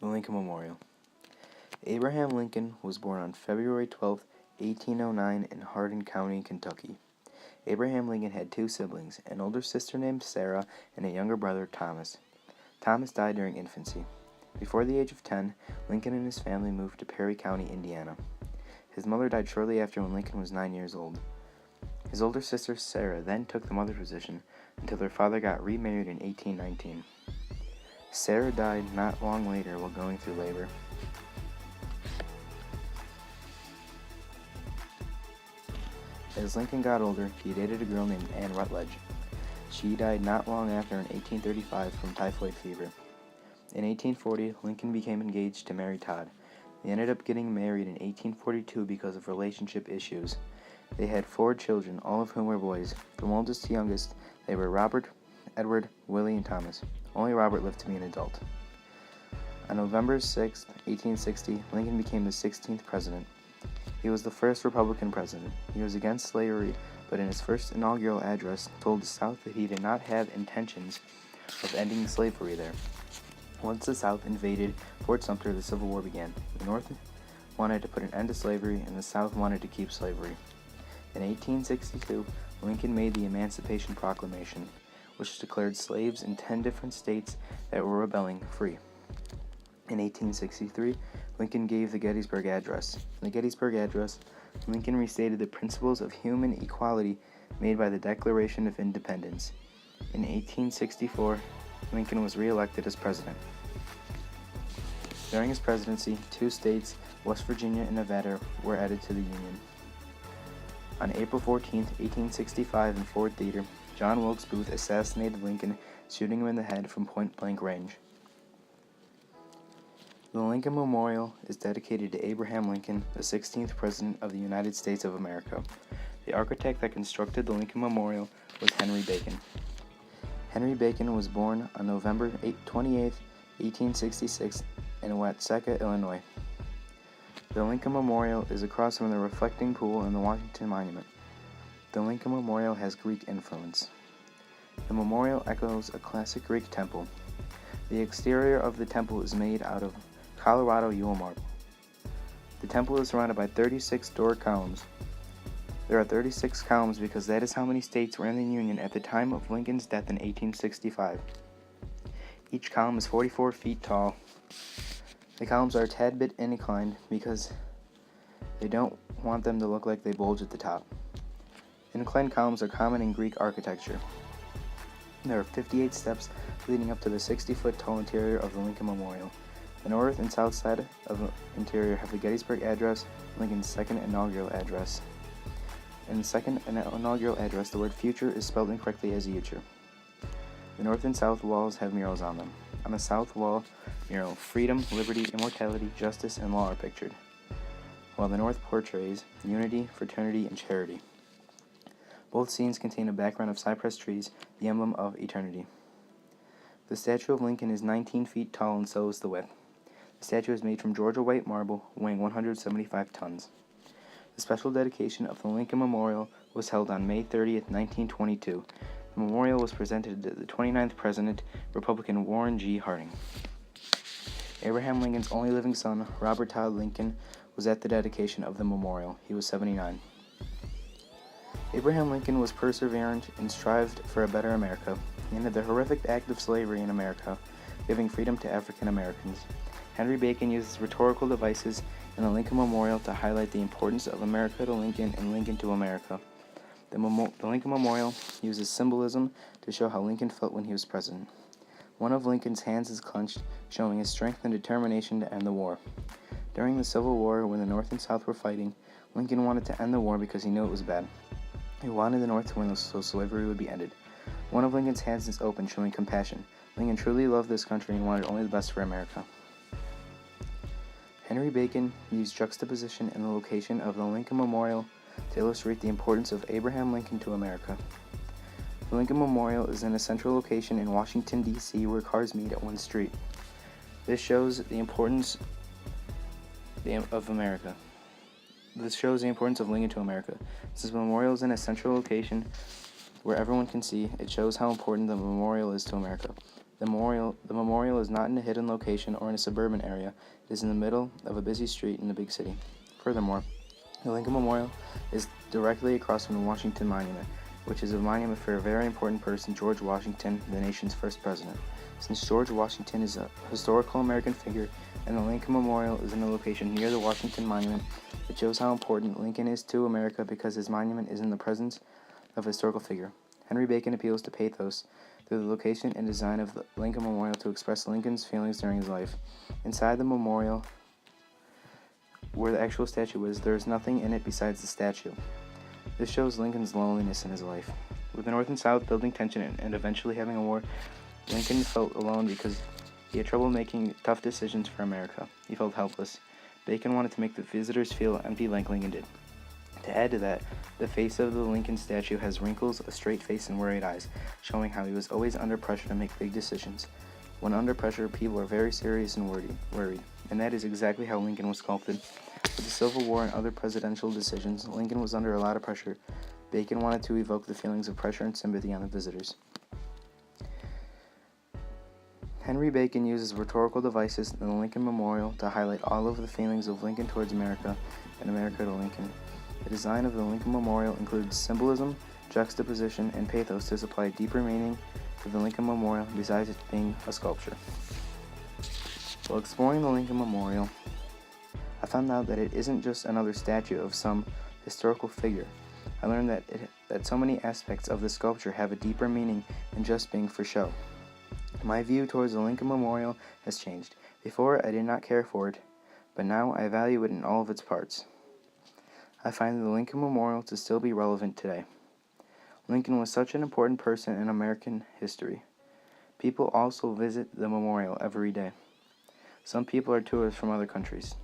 The Lincoln Memorial. Abraham Lincoln was born on February 12, 1809 in Hardin County, Kentucky. Abraham Lincoln had two siblings, an older sister named Sarah and a younger brother, Thomas. Thomas died during infancy. Before the age of 10, Lincoln and his family moved to Perry County, Indiana. His mother died shortly after when Lincoln was 9 years old. His older sister, Sarah, then took the mother position until their father got remarried in 1819. Sarah died not long later while going through labor. As Lincoln got older, he dated a girl named Anne Rutledge. She died not long after in 1835 from typhoid fever. In 1840, Lincoln became engaged to Mary Todd. They ended up getting married in 1842 because of relationship issues. They had 4 children, all of whom were boys. From oldest to youngest, they were Robert, Edward, Willie, and Thomas. Only Robert lived to be an adult. On November 6, 1860, Lincoln became the 16th president. He was the first Republican president. He was against slavery, but in his first inaugural address told the South that he did not have intentions of ending slavery there. Once the South invaded Fort Sumter, the Civil War began. The North wanted to put an end to slavery, and the South wanted to keep slavery. In 1862, Lincoln made the Emancipation Proclamation, which declared slaves in 10 different states that were rebelling free. In 1863, Lincoln gave the Gettysburg Address. In the Gettysburg Address, Lincoln restated the principles of human equality made by the Declaration of Independence. In 1864, Lincoln was re-elected as president. During his presidency, 2 states, West Virginia and Nevada, were added to the Union. On April 14, 1865, in Ford Theater, John Wilkes Booth assassinated Lincoln, shooting him in the head from point-blank range. The Lincoln Memorial is dedicated to Abraham Lincoln, the 16th President of the United States of America. The architect that constructed the Lincoln Memorial was Henry Bacon. Henry Bacon was born on November 28, 1866, in Watseka, Illinois. The Lincoln Memorial is across from the reflecting pool in the Washington Monument. The Lincoln Memorial has Greek influence. The memorial echoes a classic Greek temple. The exterior of the temple is made out of Colorado Yule marble. The temple is surrounded by 36 door columns. There are 36 columns because that is how many states were in the Union at the time of Lincoln's death in 1865. Each column is 44 feet tall. The columns are a tad bit inclined because they don't want them to look like they bulge at the top. Inclined columns are common in Greek architecture. There are 58 steps leading up to the 60-foot tall interior of the Lincoln Memorial. The north and south side of the interior have the Gettysburg Address, Lincoln's second inaugural address. In the second inaugural address, the word future is spelled incorrectly as future. The north and south walls have murals on them. On the south wall mural, freedom, liberty, immortality, justice, and law are pictured, while the north portrays unity, fraternity, and charity. Both scenes contain a background of cypress trees, the emblem of eternity. The statue of Lincoln is 19 feet tall and so is the width. The statue is made from Georgia white marble, weighing 175 tons. The special dedication of the Lincoln Memorial was held on May 30th, 1922. The memorial was presented to the 29th President, Republican Warren G. Harding. Abraham Lincoln's only living son, Robert Todd Lincoln, was at the dedication of the memorial. He was 79. Abraham Lincoln was perseverant and strived for a better America. He ended the horrific act of slavery in America, giving freedom to African Americans. Henry Bacon uses rhetorical devices in the Lincoln Memorial to highlight the importance of America to Lincoln and Lincoln to America. The Lincoln Memorial uses symbolism to show how Lincoln felt when he was president. One of Lincoln's hands is clenched, showing his strength and determination to end the war. During the Civil War, when the North and South were fighting, Lincoln wanted to end the war because he knew it was bad. He wanted the North to win so slavery would be ended. One of Lincoln's hands is open, showing compassion. Lincoln truly loved this country and wanted only the best for America. Henry Bacon used juxtaposition in the location of the Lincoln Memorial to illustrate the importance of Abraham Lincoln to America. The Lincoln Memorial is in a central location in Washington, D.C., where cars meet at one street. This shows the importance of America. This shows the importance of Lincoln to America. Since the memorial is in a central location where everyone can see, it shows how important the memorial is to America. The memorial is not in a hidden location or in a suburban area. It is in the middle of a busy street in a big city. Furthermore, the Lincoln Memorial is directly across from the Washington Monument, which is a monument for a very important person, George Washington, the nation's first president. Since George Washington is a historical American figure and the Lincoln Memorial is in a location near the Washington Monument, it shows how important Lincoln is to America because his monument is in the presence of a historical figure. Henry Bacon appeals to pathos through the location and design of the Lincoln Memorial to express Lincoln's feelings during his life. Inside the memorial, where the actual statue is, there is nothing in it besides the statue. This shows Lincoln's loneliness in his life. With the North and South building tension and eventually having a war, Lincoln felt alone because he had trouble making tough decisions for America. He felt helpless. Bacon wanted to make the visitors feel empty like Lincoln did. To add to that, the face of the Lincoln statue has wrinkles, a straight face, and worried eyes, showing how he was always under pressure to make big decisions. When under pressure, people are very serious and worried, and that is exactly how Lincoln was sculpted. With the Civil War and other presidential decisions, Lincoln was under a lot of pressure. Bacon wanted to evoke the feelings of pressure and sympathy on the visitors. Henry Bacon uses rhetorical devices in the Lincoln Memorial to highlight all of the feelings of Lincoln towards America and America to Lincoln. The design of the Lincoln Memorial includes symbolism, juxtaposition, and pathos to supply deeper meaning to the Lincoln Memorial besides it being a sculpture. While exploring the Lincoln Memorial, I found out that it isn't just another statue of some historical figure. I learned that so many aspects of the sculpture have a deeper meaning than just being for show. My view towards the Lincoln Memorial has changed. Before, I did not care for it, but now I value it in all of its parts. I find the Lincoln Memorial to still be relevant today. Lincoln was such an important person in American history. People also visit the memorial every day. Some people are tourists from other countries.